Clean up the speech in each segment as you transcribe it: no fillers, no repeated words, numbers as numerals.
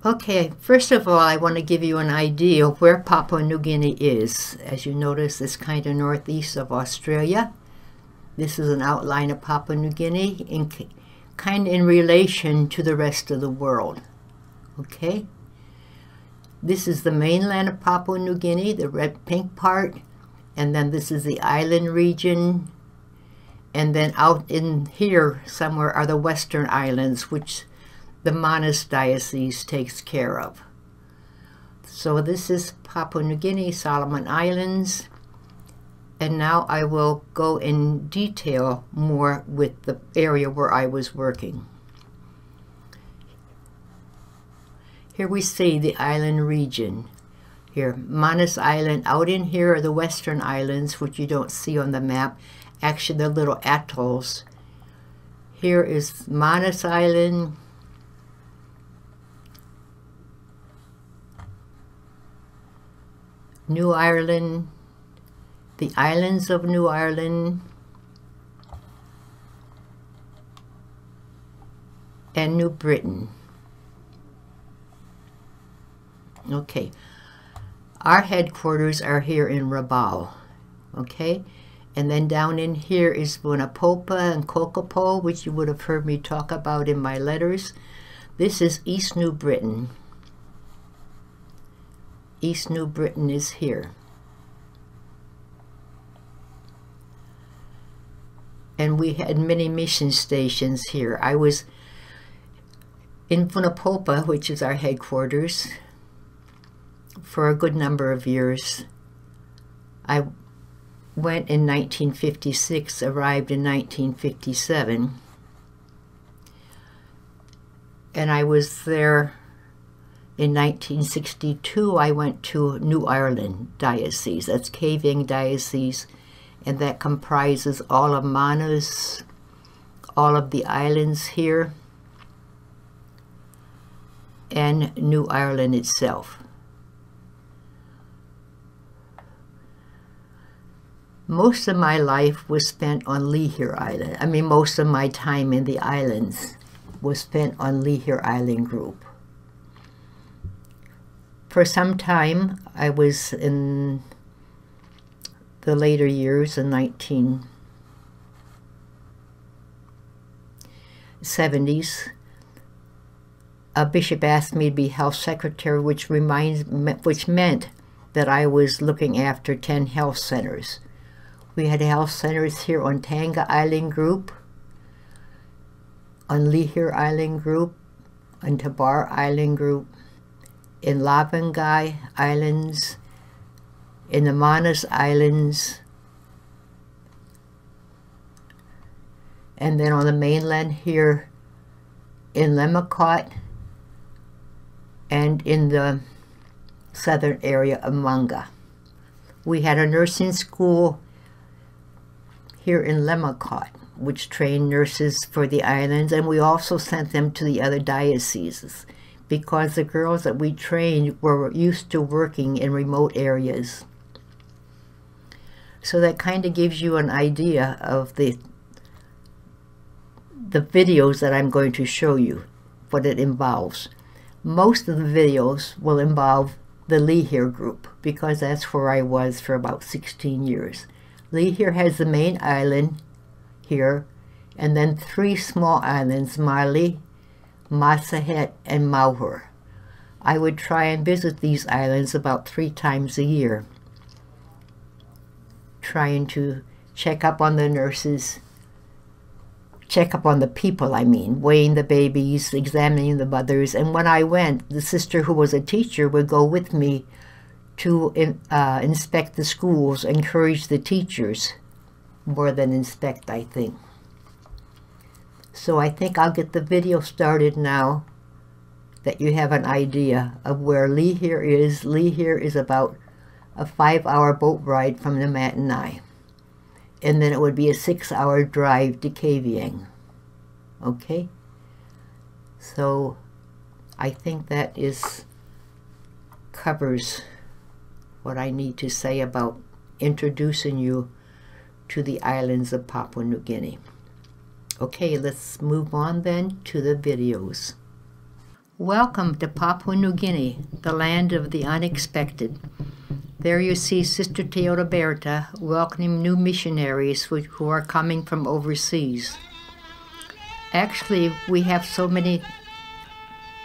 Okay, first of all, I want to give you an idea of where Papua New Guinea is. As you notice, it's kind of northeast of Australia. This is an outline of Papua New Guinea, kind of in relation to the rest of the world. Okay? This is the mainland of Papua New Guinea, the red-pink part, and then this is the island region, and then out in here somewhere are the Western Islands, which the Manus Diocese takes care of. So this is Papua New Guinea, Solomon Islands, and now I will go in detail more with the area where I was working. Here we see the island region. Here, Manus Island. Out in here are the Western Islands, which you don't see on the map. Actually, they're little atolls. Here is Manus Island. New Ireland, the islands of New Ireland, and New Britain. Okay, our headquarters are here in Rabaul, okay? And then down in here is Bunapopa and Kokopo, which you would have heard me talk about in my letters. This is East New Britain. East New Britain is here. And we had many mission stations here. I was in Bunapopa, which is our headquarters, for a good number of years. I went in 1956, arrived in 1957, and I was there. In 1962, I went to New Ireland Diocese. That's Caving Diocese, and that comprises all of Manus, all of the islands here, and New Ireland itself. Most of my life was spent on Lihir Island. I mean, most of my time in the islands was spent on Lihir Island Group. For some time, I was in the later years, in 1970s. A bishop asked me to be health secretary, which meant that I was looking after 10 health centers. We had health centers here on Tanga Island Group, on Lihir Island Group, on Tabar Island Group, in Lavangai Islands, in the Manus Islands, and then on the mainland here in Lemacot, and in the southern area of Manga. We had a nursing school here in Lemacot, which trained nurses for the islands, and we also sent them to the other dioceses, because the girls that we trained were used to working in remote areas. So that kind of gives you an idea of the videos that I'm going to show you, what it involves. Most of the videos will involve the Lihir group, because that's where I was for about 16 years. Lihir has the main island here, and then 3 small islands, Mali, Masahet, and Mauhur. I would try and visit these islands about 3 times a year, trying to check up on the nurses, check up on the people, I mean, weighing the babies, examining the mothers. And when I went, the sister who was a teacher would go with me to inspect the schools, encourage the teachers, more than inspect, I think. So I think I'll get the video started now, that you have an idea of where Lihir is. Lihir is about a 5-hour boat ride from the Matanai. And then it would be a 6-hour drive to Kavieng. Okay? So I think that covers what I need to say about introducing you to the islands of Papua New Guinea. Okay, let's move on then to the videos. Welcome to Papua New Guinea, the land of the unexpected. There you see Sister Teodoberta welcoming new missionaries who are coming from overseas. Actually, we have so many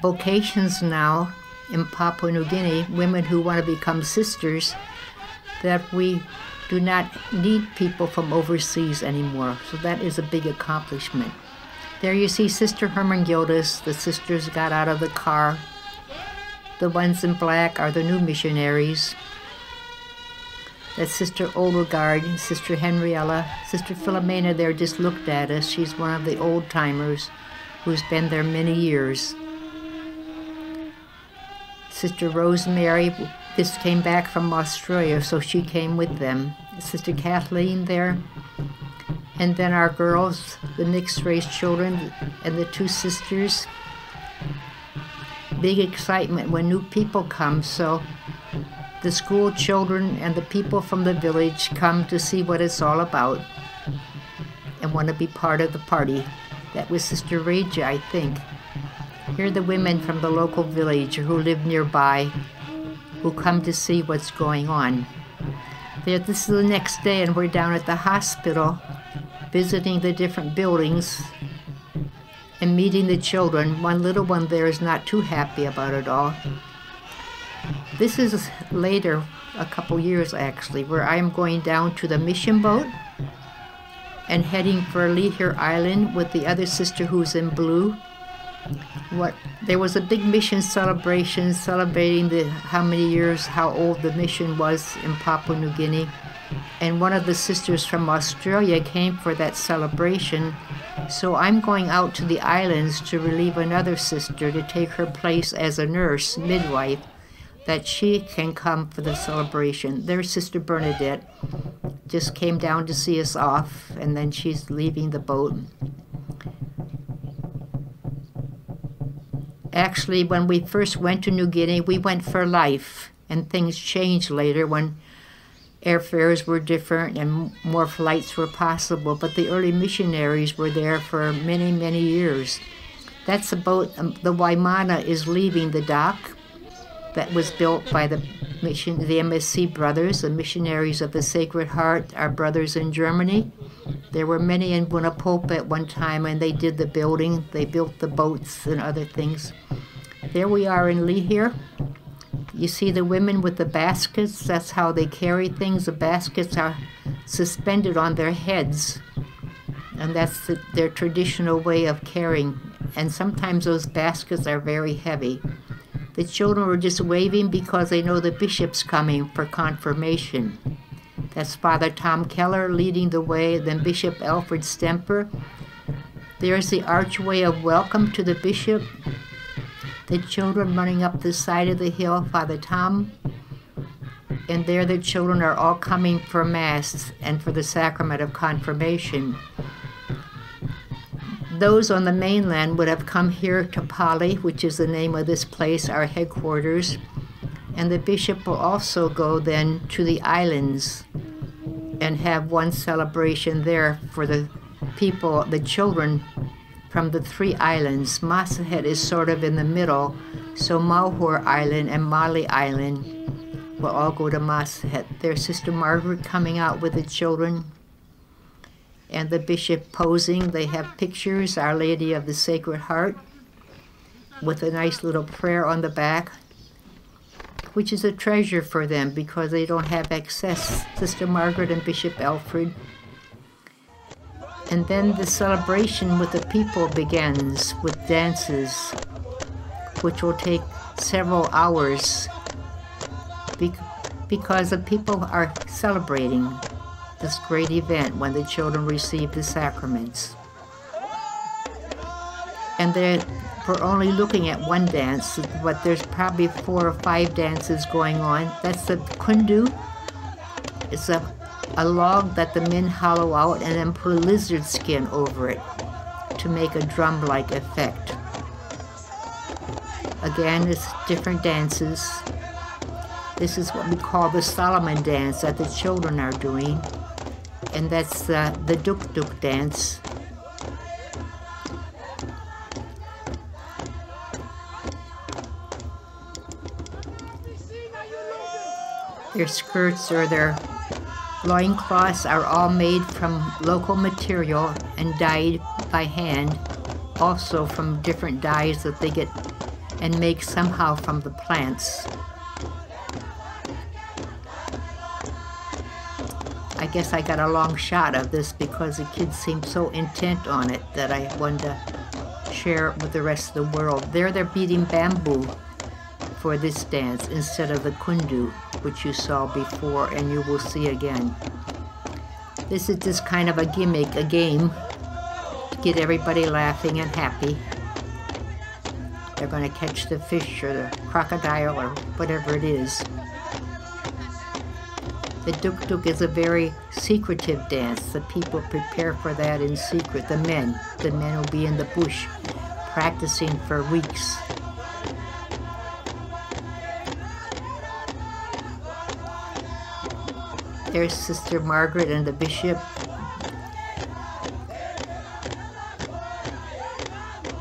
vocations now in Papua New Guinea, women who want to become sisters, that we do not need people from overseas anymore. So that is a big accomplishment. There you see Sister Hermengildes. The sisters got out of the car. The ones in black are the new missionaries. That's Sister Odegaard, Sister Henriella. Sister Philomena there just looked at us. She's one of the old-timers who's been there many years. Sister Rosemary just came back from Australia, so she came with them. Sister Kathleen there. And then our girls, the mixed-race children, and the two sisters. Big excitement when new people come, so the school children and the people from the village come to see what it's all about and want to be part of the party. That was Sister Raja, I think. Here are the women from the local village who live nearby, who come to see what's going on. This is the next day, and we're down at the hospital visiting the different buildings and meeting the children. One little one there is not too happy about it all. This is later, a couple years actually, where I am going down to the mission boat and heading for Lihir Island with the other sister who's in blue. There was a big mission celebration celebrating how old the mission was in Papua New Guinea. And one of the sisters from Australia came for that celebration. So I'm going out to the islands to relieve another sister to take her place as a nurse, midwife, that she can come for the celebration. There's Sister Bernadette, just came down to see us off, and then she's leaving the boat. Actually, when we first went to New Guinea, we went for life, and things changed later when airfares were different and more flights were possible, but the early missionaries were there for many, many years. That's a boat, the Waimana is leaving the dock that was built by the MSC brothers, the missionaries of the Sacred Heart, our brothers in Germany. There were many in Bunapopa at one time, and they did the building. They built the boats and other things. There we are in Lihir. You see the women with the baskets. That's how they carry things. The baskets are suspended on their heads, and that's their traditional way of carrying. And sometimes those baskets are very heavy. The children were just waving because they know the bishop's coming for confirmation. That's Father Tom Keller leading the way, then Bishop Alfred Stemper. There's the archway of welcome to the bishop. The children running up the side of the hill, Father Tom. And there the children are all coming for Mass and for the sacrament of confirmation. Those on the mainland would have come here to Pali, which is the name of this place, our headquarters. And the bishop will also go then to the islands and have one celebration there for the people, the children from the 3 islands. Masahet is sort of in the middle, so Mauhor Island and Mali Island will all go to Masahet. There's Sister Margaret coming out with the children and the bishop posing. They have pictures, Our Lady of the Sacred Heart, with a nice little prayer on the back, which is a treasure for them because they don't have access. Sister Margaret and Bishop Alfred. And then the celebration with the people begins with dances, which will take several hours because the people are celebrating this great event when the children receive the sacraments. And we're only looking at one dance, but there's probably 4 or 5 dances going on. That's the kundu. It's a log that the men hollow out and then put a lizard skin over it to make a drum-like effect. Again, it's different dances. This is what we call the Solomon dance that the children are doing, and that's the duk-duk dance. Their skirts or their loincloths are all made from local material and dyed by hand, also from different dyes that they get and make somehow from the plants. I guess I got a long shot of this because the kids seemed so intent on it that I wanted to share it with the rest of the world. There they're beating bamboo for this dance instead of the kundu, which you saw before and you will see again. This is just kind of a gimmick, a game, to get everybody laughing and happy. They're going to catch the fish or the crocodile or whatever it is. The duk-duk is a very secretive dance. The people prepare for that in secret. The men will be in the bush practicing for weeks. There's Sister Margaret and the bishop.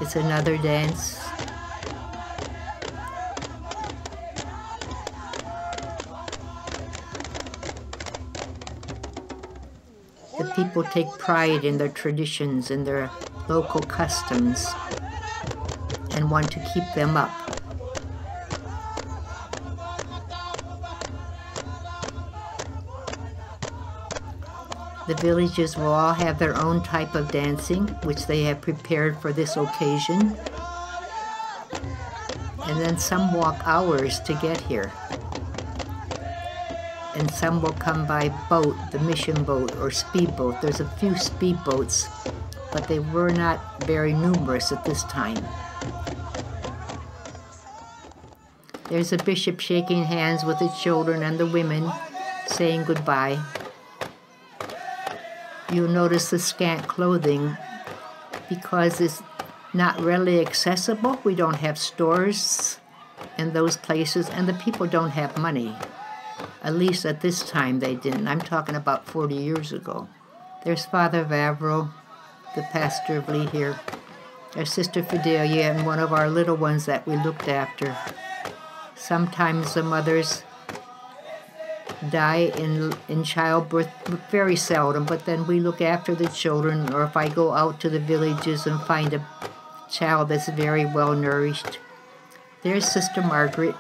It's another dance. The people take pride in their traditions and their local customs and want to keep them up. The villages will all have their own type of dancing, which they have prepared for this occasion. And then some walk hours to get here. And some will come by boat, the mission boat or speedboat. There's a few speedboats, but they were not very numerous at this time. There's a bishop shaking hands with the children and the women, saying goodbye. You'll notice the scant clothing because it's not readily accessible. We don't have stores in those places, and the people don't have money. At least at this time they didn't. I'm talking about 40 years ago. There's Father Vavro, the pastor of Lee here. There's Sister Fidelia and one of our little ones that we looked after. Sometimes the mothers die in childbirth, very seldom, but then we look after the children, or if I go out to the villages and find a child that's very well nourished. There's Sister Margaret.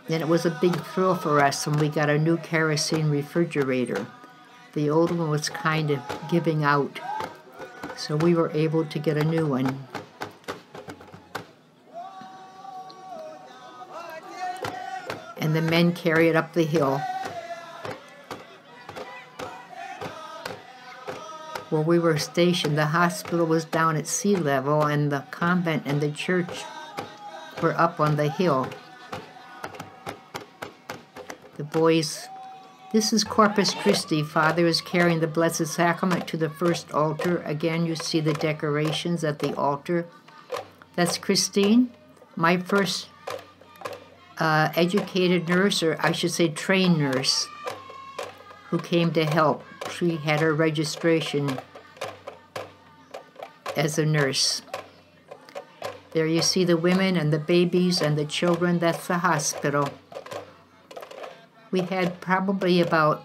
And it was a big thrill for us when we got a new kerosene refrigerator. The old one was kind of giving out, so we were able to get a new one. And the men carry it up the hill. Where we were stationed, the hospital was down at sea level, and the convent and the church were up on the hill. The boys, this is Corpus Christi. Father is carrying the Blessed Sacrament to the first altar. Again, you see the decorations at the altar. That's Christine, my first educated nurse, or I should say trained nurse, who came to help. She had her registration as a nurse. There you see the women and the babies and the children. That's the hospital. We had probably about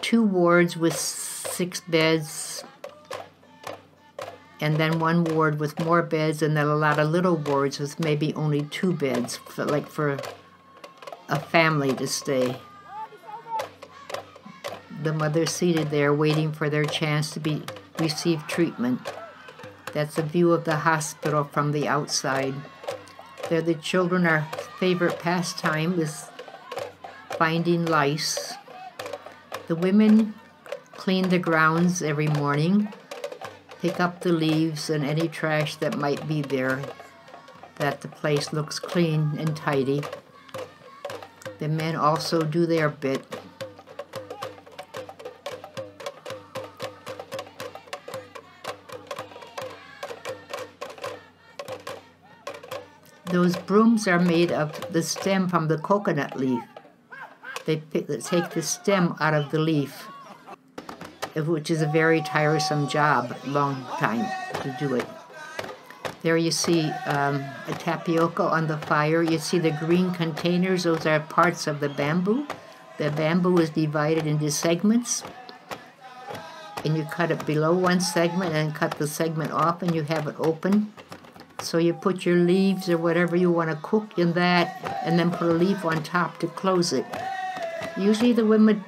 2 wards with 6 beds, and then 1 ward with more beds, and then a lot of little wards with maybe only 2 beds, for a family to stay. The mother's seated there waiting for their chance to receive treatment. That's a view of the hospital from the outside. There the children, our favorite pastime is finding lice. The women clean the grounds every morning, pick up the leaves and any trash that might be there, that the place looks clean and tidy. The men also do their bit. Those brooms are made of the stem from the coconut leaf. They take the stem out of the leaf, which is a very tiresome job, long time to do it. There you see a tapioca on the fire. You see the green containers. Those are parts of the bamboo. The bamboo is divided into segments. And you cut it below one segment and cut the segment off and you have it open. So you put your leaves or whatever you want to cook in that and then put a leaf on top to close it. Usually the women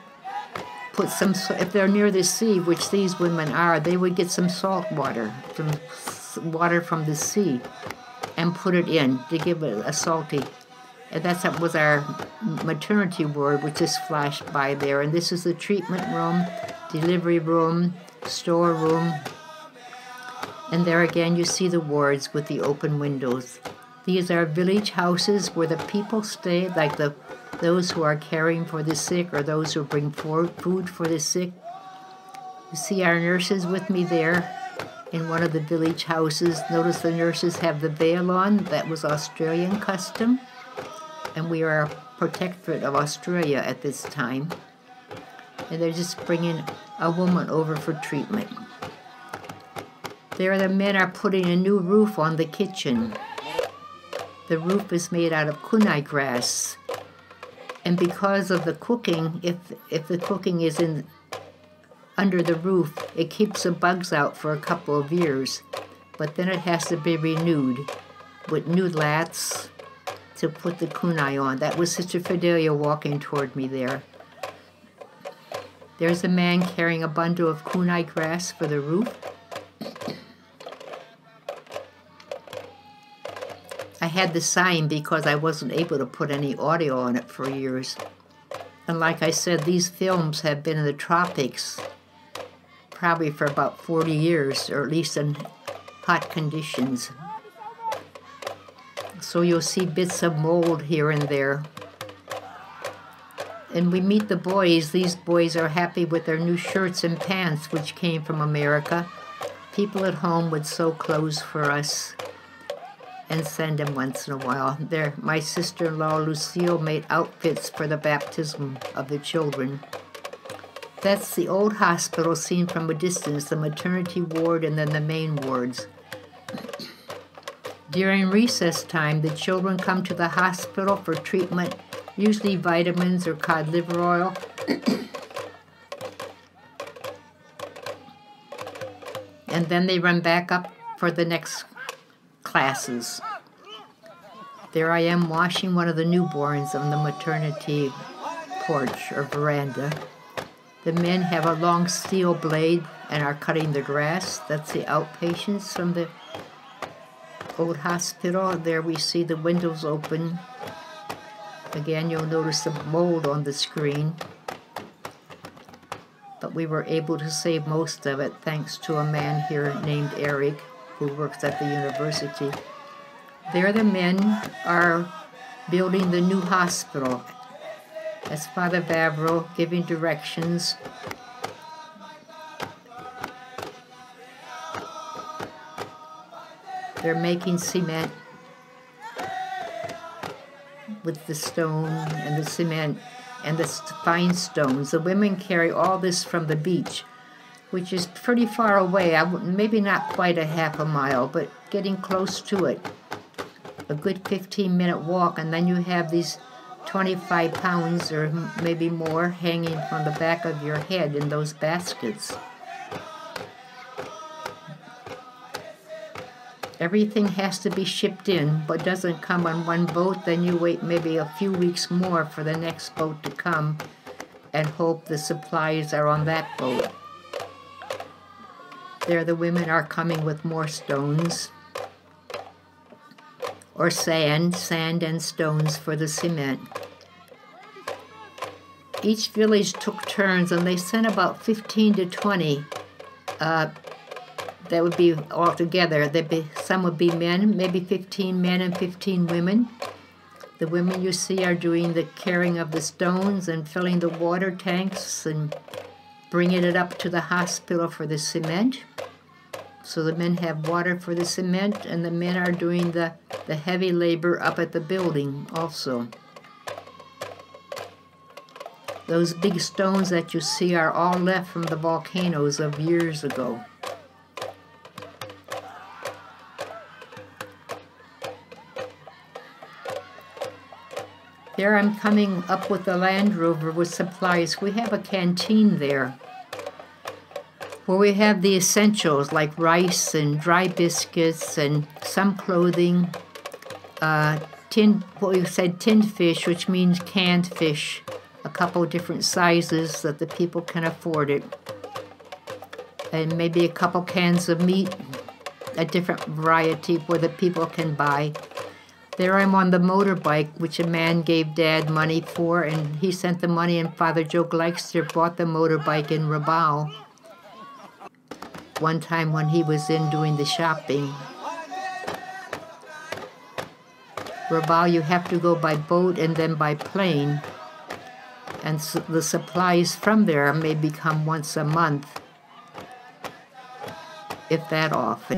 put some, if they're near the sea, which these women are, they would get some salt water, water from the sea, and put it in to give it a salty. And that was our maternity ward, which just flashed by there. And this is the treatment room, delivery room, store room. And there again you see the wards with the open windows. These are village houses where the people stay, like those who are caring for the sick or those who bring food for the sick. You see our nurses with me there in one of the village houses. Notice the nurses have the veil on. That was Australian custom. And we are a protectorate of Australia at this time. And they're just bringing a woman over for treatment. There the men are putting a new roof on the kitchen. The roof is made out of kunai grass. And because of the cooking, if the cooking is under the roof, it keeps the bugs out for a couple of years. But then it has to be renewed with new lats to put the kunai on. That was Sister Fidelia walking toward me there. There's a man carrying a bundle of kunai grass for the roof. I had the sign because I wasn't able to put any audio on it for years. And like I said, these films have been in the tropics probably for about 40 years, or at least in hot conditions. So you'll see bits of mold here and there. And we meet the boys. These boys are happy with their new shirts and pants, which came from America. People at home would sew clothes for us and send them once in a while. My sister-in-law, Lucille, made outfits for the baptism of the children. That's the old hospital seen from a distance, the maternity ward and then the main wards. During recess time, the children come to the hospital for treatment, usually vitamins or cod liver oil. And then they run back up for the next classes. There I am washing one of the newborns on the maternity porch or veranda. The men have a long steel blade and are cutting the grass. That's the outpatients from the old hospital. There we see the windows open. Again, you'll notice the mold on the screen. But we were able to save most of it thanks to a man here named Eric, who works at the university. There the men are building the new hospital. As Father Vavro giving directions. They're making cement with the stone and the cement and the fine stones. The women carry all this from the beach, which is pretty far away, maybe not quite a half a mile, but getting close to it. A good 15-minute walk, and then you have these 25 pounds or maybe more hanging from the back of your head in those baskets. Everything has to be shipped in, but doesn't come on one boat. Then you wait maybe a few weeks more for the next boat to come and hope the supplies are on that boat. There the women are coming with more stones or sand and stones for the cement. Each village took turns and they sent about 15 to 20. That would be all together. Some would be men, maybe 15 men and 15 women. The women you see are doing the carrying of the stones and filling the water tanks and bringing it up to the hospital for the cement. So the men have water for the cement, and the men are doing the heavy labor up at the building also. Those big stones that you see are all left from the volcanoes of years ago. There I'm coming up with the Land Rover with supplies. We have a canteen there where we have the essentials like rice and dry biscuits and some clothing, what we said tinned fish, which means canned fish, a couple different sizes that the people can afford it, and maybe a couple cans of meat, a different variety where the people can buy. There I'm on the motorbike, which a man gave Dad money for, and he sent the money, and Father Joe Gleister bought the motorbike in Rabaul one time when he was in doing the shopping. Rabaul, you have to go by boat and then by plane, and so the supplies from there may become once a month, if that often.